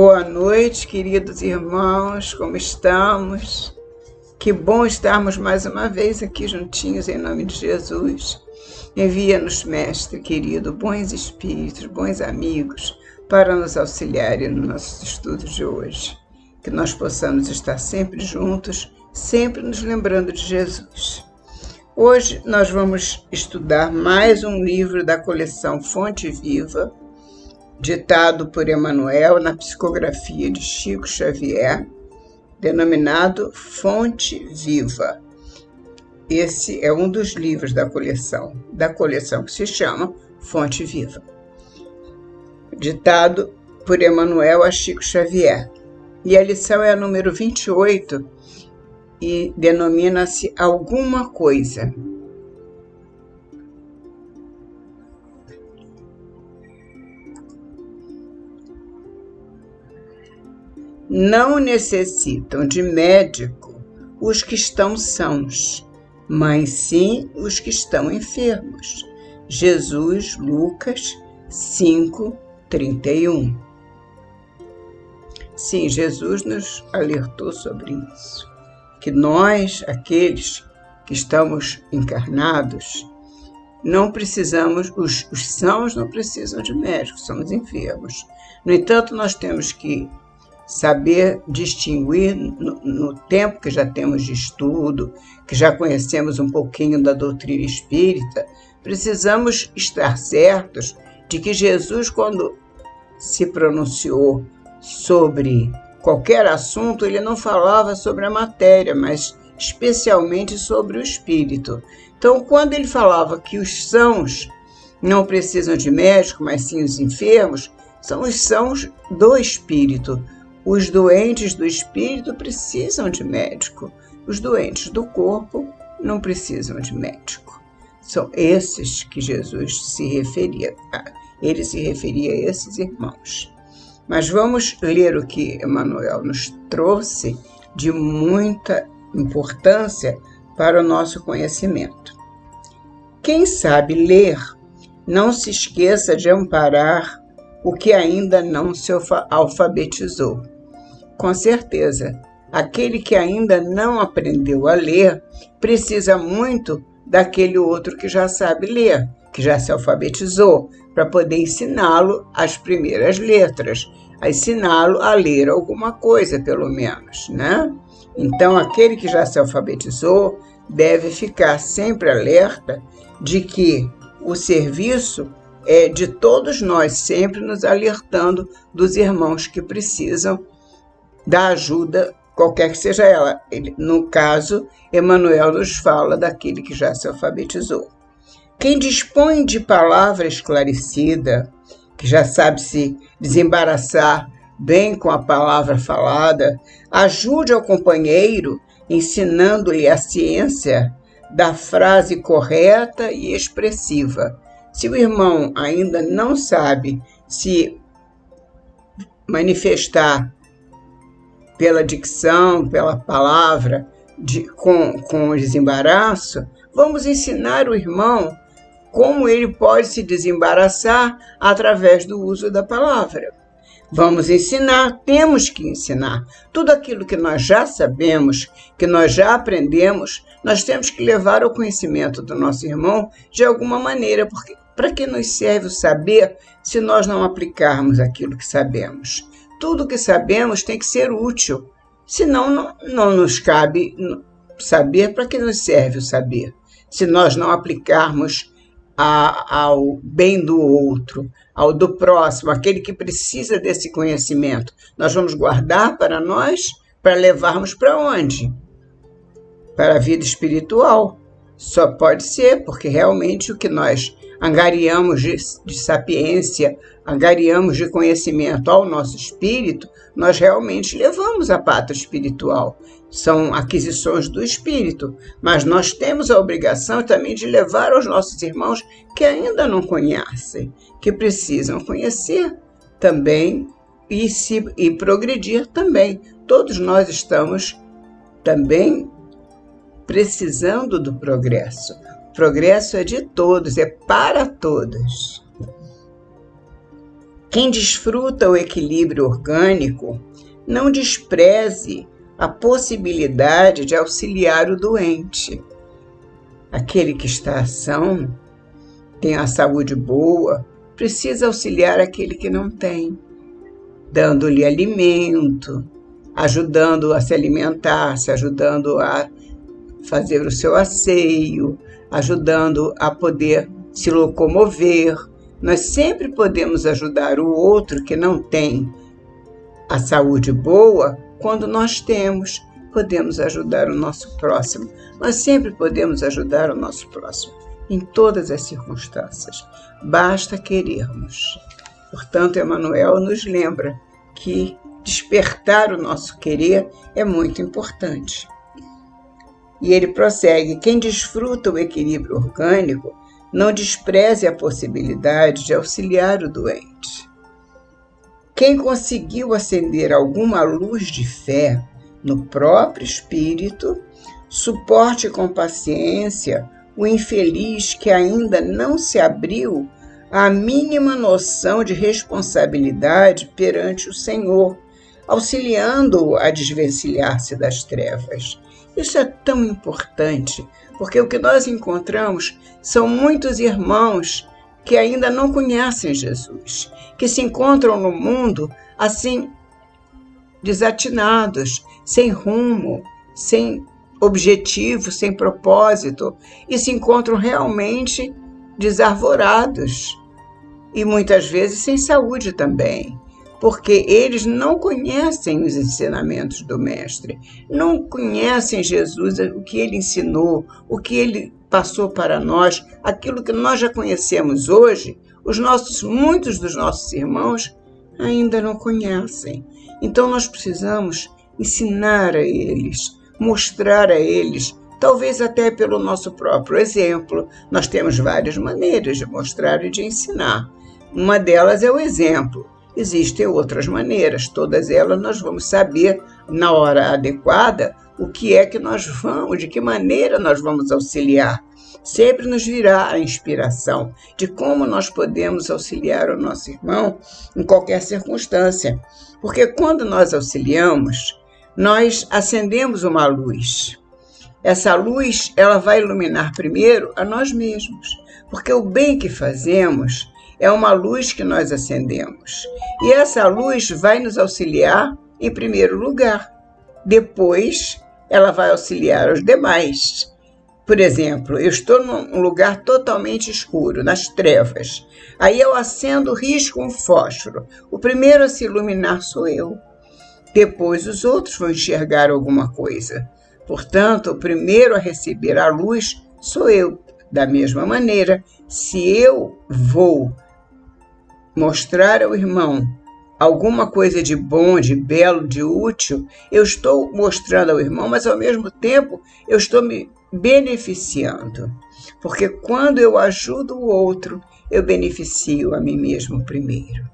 Boa noite, queridos irmãos, como estamos? Que bom estarmos mais uma vez aqui juntinhos em nome de Jesus. Envia-nos, Mestre querido, bons espíritos, bons amigos, para nos auxiliarem nos nossos estudos de hoje. Que nós possamos estar sempre juntos, sempre nos lembrando de Jesus. Hoje nós vamos estudar mais um livro da coleção Fonte Viva, ditado por Emmanuel na psicografia de Chico Xavier, denominado Fonte Viva. Esse é um dos livros da coleção que se chama Fonte Viva, ditado por Emmanuel a Chico Xavier. E a lição é a número 28 e denomina-se Alguma Coisa. Não necessitam de médico os que estão sãos, mas sim os que estão enfermos. Jesus, Lucas 5:31. Sim, Jesus nos alertou sobre isso, que nós, aqueles que estamos encarnados, não precisamos, os sãos não precisam de médicos, somos enfermos. No entanto, nós temos que saber distinguir no tempo que já temos de estudo, que já conhecemos um pouquinho da doutrina espírita, precisamos estar certos de que Jesus, quando se pronunciou sobre qualquer assunto, ele não falava sobre a matéria, mas especialmente sobre o espírito. Então, quando ele falava que os sãos não precisam de médico, mas sim os enfermos, são os sãos do espírito. Os doentes do espírito precisam de médico. Os doentes do corpo não precisam de médico. São esses que Jesus se referia. Ele se referia a esses irmãos. Mas vamos ler o que Emmanuel nos trouxe de muita importância para o nosso conhecimento. Quem sabe ler, não se esqueça de amparar o que ainda não se alfabetizou. Com certeza, aquele que ainda não aprendeu a ler precisa muito daquele outro que já sabe ler, que já se alfabetizou, para poder ensiná-lo as primeiras letras, a ensiná-lo a ler alguma coisa, pelo menos, né? Então, aquele que já se alfabetizou deve ficar sempre alerta de que o serviço é de todos nós, sempre nos alertando dos irmãos que precisam da ajuda, qualquer que seja ela. No caso, Emmanuel nos fala daquele que já se alfabetizou. Quem dispõe de palavra esclarecida, que já sabe se desembaraçar bem com a palavra falada, ajude ao companheiro, ensinando-lhe a ciência da frase correta e expressiva. Se o irmão ainda não sabe se manifestar pela dicção, pela palavra, com o desembaraço, vamos ensinar o irmão como ele pode se desembaraçar através do uso da palavra. Vamos ensinar, temos que ensinar. Tudo aquilo que nós já sabemos, que nós já aprendemos, nós temos que levar ao conhecimento do nosso irmão de alguma maneira, porque para que nos serve o saber se nós não aplicarmos aquilo que sabemos? Tudo que sabemos tem que ser útil, senão não nos cabe saber. Para que nos serve o saber, se nós não aplicarmos ao bem do outro, ao do próximo, aquele que precisa desse conhecimento? Nós vamos guardar para nós, para levarmos para onde? Para a vida espiritual. Só pode ser, porque realmente o que nós angariamos de sapiência, angariamos de conhecimento ao nosso espírito, nós realmente levamos à pátria espiritual. São aquisições do espírito, mas nós temos a obrigação também de levar aos nossos irmãos que ainda não conhecem, que precisam conhecer também e progredir também. Todos nós estamos também precisando do progresso. O progresso é de todos, é para todos. Quem desfruta o equilíbrio orgânico não despreze a possibilidade de auxiliar o doente. Aquele que está são, tem a saúde boa, precisa auxiliar aquele que não tem, dando-lhe alimento, ajudando a se alimentar, se ajudando a fazer o seu asseio, ajudando a poder se locomover. Nós sempre podemos ajudar o outro que não tem a saúde boa quando nós temos. Podemos ajudar o nosso próximo. Nós sempre podemos ajudar o nosso próximo, em todas as circunstâncias. Basta querermos. Portanto, Emmanuel nos lembra que despertar o nosso querer é muito importante. E ele prossegue: quem desfruta o equilíbrio orgânico não despreze a possibilidade de auxiliar o doente. Quem conseguiu acender alguma luz de fé no próprio espírito, suporte com paciência o infeliz que ainda não se abriu à mínima noção de responsabilidade perante o Senhor, auxiliando-o a desvencilhar-se das trevas. Isso é tão importante, porque o que nós encontramos são muitos irmãos que ainda não conhecem Jesus, que se encontram no mundo assim, desatinados, sem rumo, sem objetivo, sem propósito, e se encontram realmente desarvorados e muitas vezes sem saúde também, porque eles não conhecem os ensinamentos do Mestre, não conhecem Jesus, o que ele ensinou, o que ele passou para nós, aquilo que nós já conhecemos hoje, muitos dos nossos irmãos ainda não conhecem. Então nós precisamos ensinar a eles, mostrar a eles, talvez até pelo nosso próprio exemplo. Nós temos várias maneiras de mostrar e de ensinar. Uma delas é o exemplo. Existem outras maneiras, todas elas nós vamos saber na hora adequada o que é que nós vamos, de que maneira nós vamos auxiliar. Sempre nos virá a inspiração de como nós podemos auxiliar o nosso irmão em qualquer circunstância. Porque quando nós auxiliamos, nós acendemos uma luz. Essa luz, ela vai iluminar primeiro a nós mesmos, porque o bem que fazemos é uma luz que nós acendemos. E essa luz vai nos auxiliar em primeiro lugar. Depois, ela vai auxiliar os demais. Por exemplo, eu estou num lugar totalmente escuro, nas trevas. Aí eu acendo, risco um fósforo. O primeiro a se iluminar sou eu. Depois os outros vão enxergar alguma coisa. Portanto, o primeiro a receber a luz sou eu. Da mesma maneira, se eu vou mostrar ao irmão alguma coisa de bom, de belo, de útil, eu estou mostrando ao irmão, mas ao mesmo tempo eu estou me beneficiando. Porque quando eu ajudo o outro, eu beneficio a mim mesmo primeiro.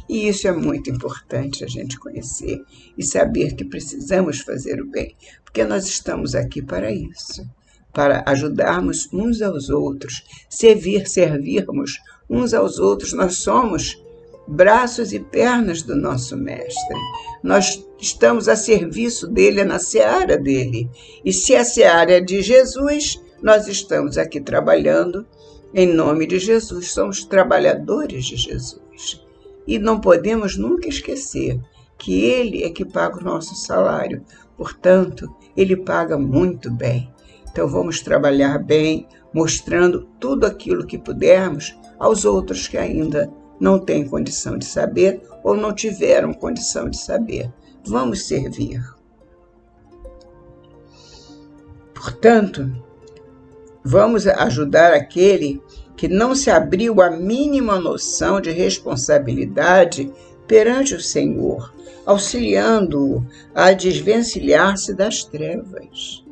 E isso é muito importante a gente conhecer e saber que precisamos fazer o bem, porque nós estamos aqui para isso, para ajudarmos uns aos outros, servirmos uns aos outros. Nós somos braços e pernas do nosso Mestre. Nós estamos a serviço dele, na seara dele. E se a seara é de Jesus, nós estamos aqui trabalhando em nome de Jesus. Somos trabalhadores de Jesus. E não podemos nunca esquecer que ele é que paga o nosso salário. Portanto, ele paga muito bem. Então vamos trabalhar bem, mostrando tudo aquilo que pudermos aos outros que ainda não têm condição de saber ou não tiveram condição de saber. Vamos servir. Portanto, vamos ajudar aquele que não se abriu a mínima noção de responsabilidade perante o Senhor, auxiliando-o a desvencilhar-se das trevas.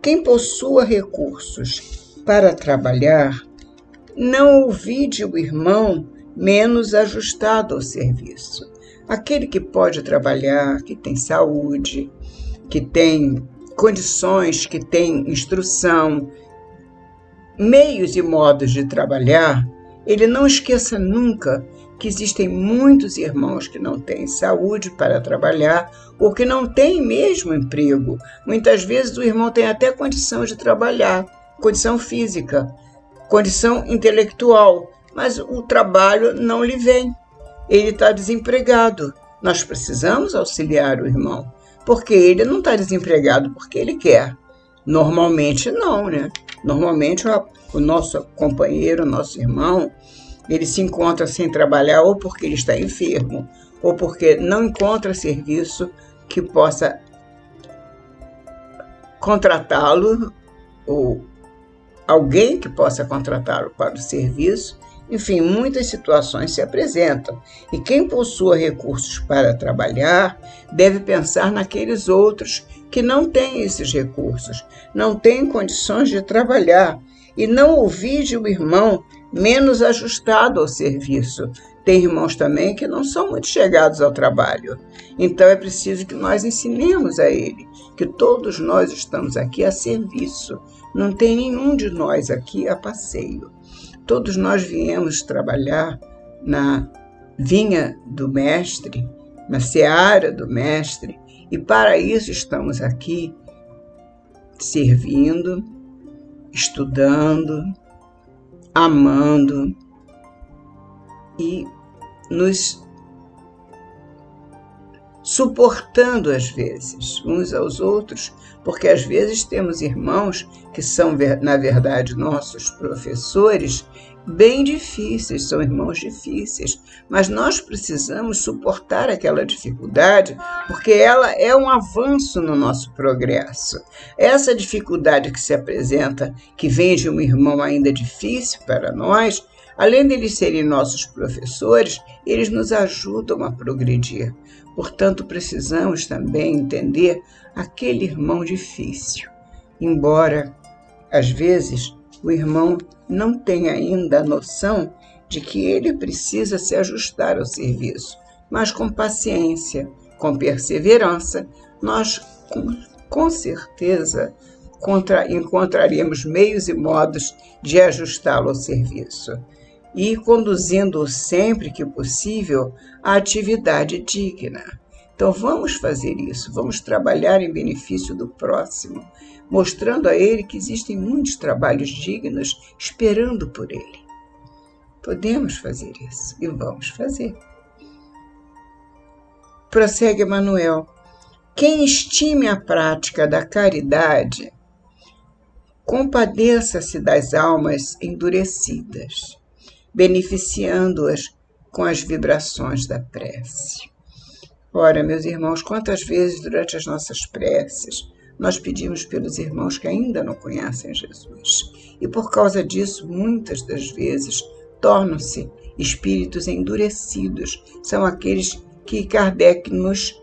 Quem possua recursos para trabalhar, não ouvide o irmão menos ajustado ao serviço. Aquele que pode trabalhar, que tem saúde, que tem condições, que tem instrução, meios e modos de trabalhar, ele não esqueça nunca que existem muitos irmãos que não têm saúde para trabalhar ou que não têm mesmo emprego. Muitas vezes o irmão tem até condição de trabalhar, condição física, condição intelectual, mas o trabalho não lhe vem. Ele está desempregado. Nós precisamos auxiliar o irmão, porque ele não está desempregado porque ele quer. Normalmente não, né? Normalmente o nosso companheiro, o nosso irmão, ele se encontra sem trabalhar ou porque ele está enfermo, ou porque não encontra serviço que possa contratá-lo, ou alguém que possa contratá-lo para o serviço. Enfim, muitas situações se apresentam. E quem possua recursos para trabalhar deve pensar naqueles outros que não têm esses recursos, não têm condições de trabalhar, e não ouvir de um irmão menos ajustado ao serviço. Tem irmãos também que não são muito chegados ao trabalho. Então é preciso que nós ensinemos a ele que todos nós estamos aqui a serviço. Não tem nenhum de nós aqui a passeio. Todos nós viemos trabalhar na vinha do Mestre, na seara do Mestre, e para isso estamos aqui servindo, estudando, amando e nos suportando às vezes uns aos outros, porque às vezes temos irmãos que são, na verdade, nossos professores, bem difíceis, são irmãos difíceis, mas nós precisamos suportar aquela dificuldade, porque ela é um avanço no nosso progresso. Essa dificuldade que se apresenta, que vem de um irmão ainda difícil para nós, além de eles serem nossos professores, eles nos ajudam a progredir. Portanto, precisamos também entender aquele irmão difícil. Embora, às vezes, o irmão não tenha ainda a noção de que ele precisa se ajustar ao serviço, mas com paciência, com perseverança, nós com certeza encontraremos meios e modos de ajustá-lo ao serviço e conduzindo-o sempre que possível à atividade digna. Então vamos fazer isso, vamos trabalhar em benefício do próximo, mostrando a ele que existem muitos trabalhos dignos esperando por ele. Podemos fazer isso e vamos fazer. Prossegue Emmanuel. Quem estime a prática da caridade, compadeça-se das almas endurecidas, beneficiando-as com as vibrações da prece. Ora, meus irmãos, quantas vezes durante as nossas preces nós pedimos pelos irmãos que ainda não conhecem Jesus. E por causa disso, muitas das vezes, tornam-se espíritos endurecidos. São aqueles que Kardec nos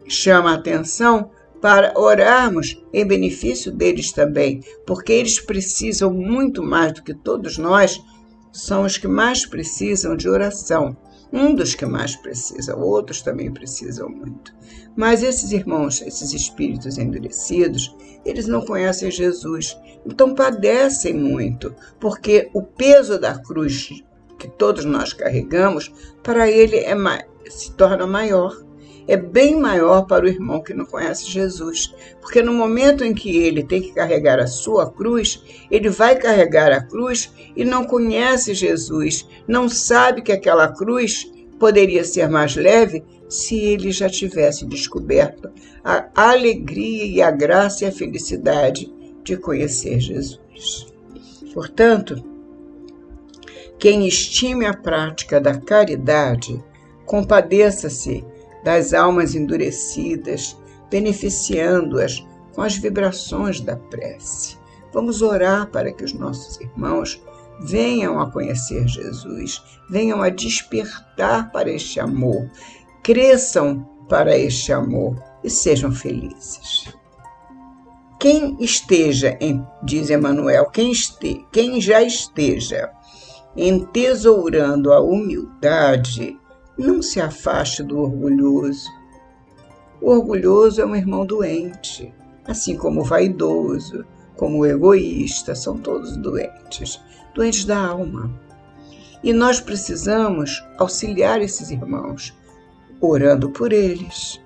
chama a atenção para orarmos em benefício deles também, porque eles precisam muito mais do que todos nós, são os que mais precisam de oração. Um dos que mais precisa, outros também precisam muito. Mas esses irmãos, esses espíritos endurecidos, eles não conhecem Jesus, então padecem muito, porque o peso da cruz que todos nós carregamos, para ele se torna maior. É bem maior para o irmão que não conhece Jesus, porque no momento em que ele tem que carregar a sua cruz, ele vai carregar a cruz e não conhece Jesus, não sabe que aquela cruz poderia ser mais leve se ele já tivesse descoberto a alegria e a graça e a felicidade de conhecer Jesus. Portanto, quem estime a prática da caridade, compadeça-se das almas endurecidas, beneficiando-as com as vibrações da prece. Vamos orar para que os nossos irmãos venham a conhecer Jesus, venham a despertar para este amor, cresçam para este amor e sejam felizes. Quem esteja, diz Emmanuel, quem já esteja entesourando a humildade, não se afaste do orgulhoso. O orgulhoso é um irmão doente, assim como o vaidoso, como o egoísta, são todos doentes, doentes da alma. E nós precisamos auxiliar esses irmãos, orando por eles,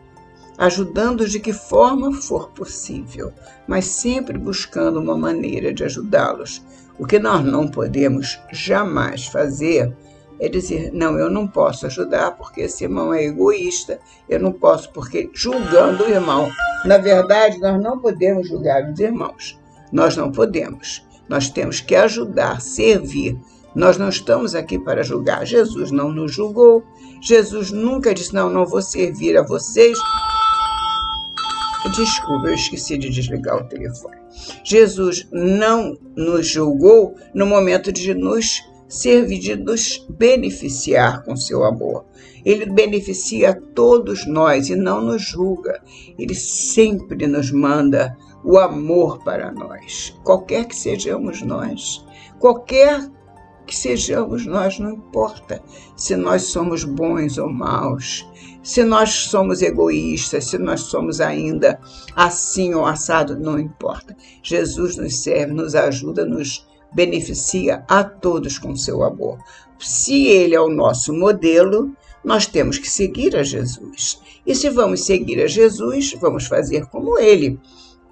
ajudando-os de que forma for possível, mas sempre buscando uma maneira de ajudá-los. O que nós não podemos jamais fazer é dizer, não, eu não posso ajudar porque esse irmão é egoísta, eu não posso porque julgando o irmão. Na verdade, nós não podemos julgar os irmãos, nós não podemos. Nós temos que ajudar, servir. Nós não estamos aqui para julgar. Jesus não nos julgou, Jesus nunca disse, não vou servir a vocês. Desculpa, eu esqueci de desligar o telefone. Jesus não nos julgou no momento de nos servir, de nos beneficiar com seu amor. Ele beneficia a todos nós e não nos julga. Ele sempre nos manda o amor para nós, qualquer que sejamos nós. Qualquer que sejamos nós, não importa se nós somos bons ou maus, se nós somos egoístas, se nós somos ainda assim ou assado, não importa. Jesus nos serve, nos ajuda, nos beneficia a todos com seu amor. Se ele é o nosso modelo, nós temos que seguir a Jesus. E se vamos seguir a Jesus, vamos fazer como ele,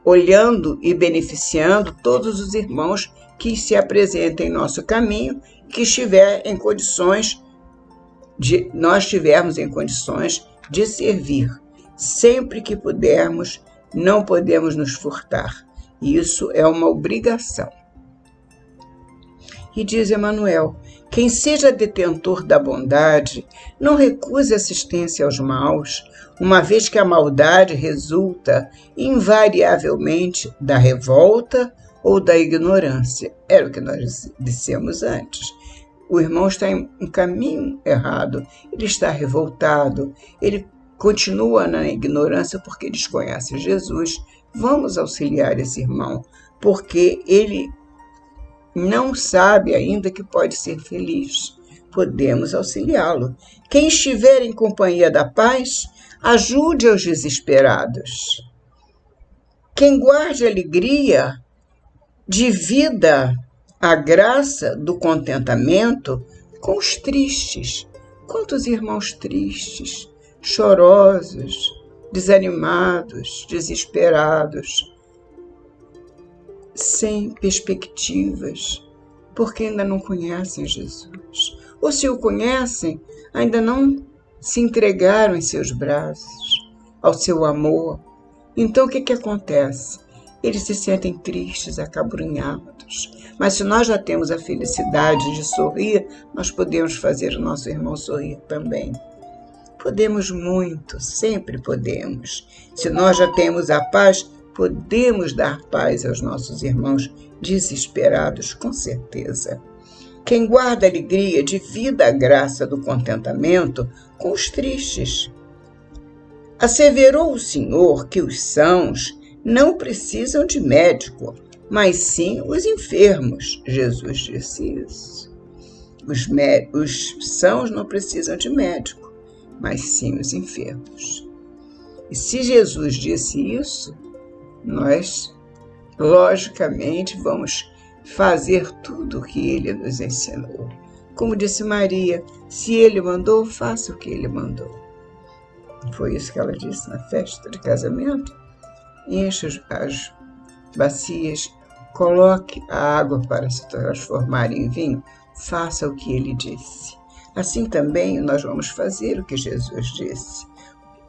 olhando e beneficiando todos os irmãos que se apresentem em nosso caminho, que estiver em condições de nós estivermos em condições de servir. Sempre que pudermos, não podemos nos furtar. Isso é uma obrigação. E diz Emmanuel, quem seja detentor da bondade, não recuse assistência aos maus, uma vez que a maldade resulta invariavelmente da revolta ou da ignorância. Era o que nós dissemos antes. O irmão está em um caminho errado, ele está revoltado, ele continua na ignorância porque desconhece Jesus. Vamos auxiliar esse irmão, porque ele não sabe ainda que pode ser feliz. Podemos auxiliá-lo. Quem estiver em companhia da paz, ajude aos desesperados. Quem guarde alegria, divida a graça do contentamento com os tristes. Quantos irmãos tristes, chorosos, desanimados, desesperados, sem perspectivas, porque ainda não conhecem Jesus. Ou se o conhecem, ainda não se entregaram em seus braços, ao seu amor. Então o que acontece? Eles se sentem tristes, acabrunhados. Mas se nós já temos a felicidade de sorrir, nós podemos fazer o nosso irmão sorrir também. Podemos muito, sempre podemos. Se nós já temos a paz, podemos dar paz aos nossos irmãos desesperados, com certeza. Quem guarda alegria, divida a graça do contentamento com os tristes. Asseverou o Senhor que os sãos não precisam de médico, mas sim os enfermos. Jesus disse isso. Os sãos não precisam de médico, mas sim os enfermos. E se Jesus disse isso, nós, logicamente, vamos fazer tudo o que ele nos ensinou. Como disse Maria, se ele mandou, faça o que ele mandou. Foi isso que ela disse na festa de casamento. Encha as bacias, coloque a água para se transformar em vinho, faça o que ele disse. Assim também nós vamos fazer o que Jesus disse.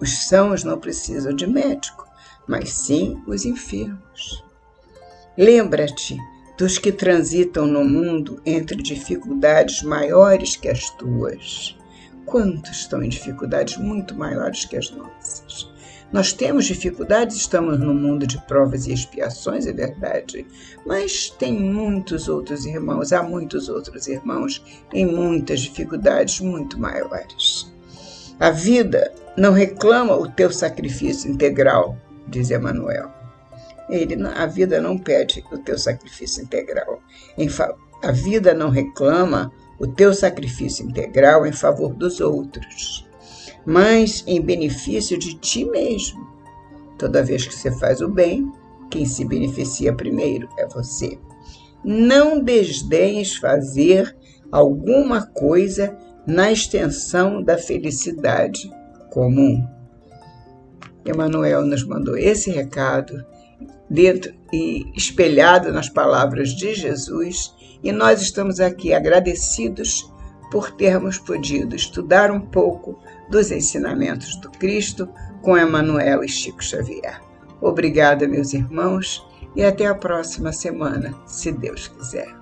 Os sãos não precisam de médico, mas sim os enfermos. Lembra-te dos que transitam no mundo entre dificuldades maiores que as tuas. Quantos estão em dificuldades muito maiores que as nossas? Nós temos dificuldades, estamos no mundo de provas e expiações, é verdade, mas tem muitos outros irmãos, há muitos outros irmãos em muitas dificuldades muito maiores. A vida não reclama o teu sacrifício integral, diz Emmanuel. A vida não pede o teu sacrifício integral. A vida não reclama o teu sacrifício integral em favor dos outros, mas em benefício de ti mesmo. Toda vez que você faz o bem, quem se beneficia primeiro é você. Não desdenhes fazer alguma coisa na extensão da felicidade comum. Emmanuel nos mandou esse recado dentro e espelhado nas palavras de Jesus, e nós estamos aqui agradecidos por termos podido estudar um pouco dos ensinamentos do Cristo com Emmanuel e Chico Xavier. Obrigada, meus irmãos, e até a próxima semana, se Deus quiser.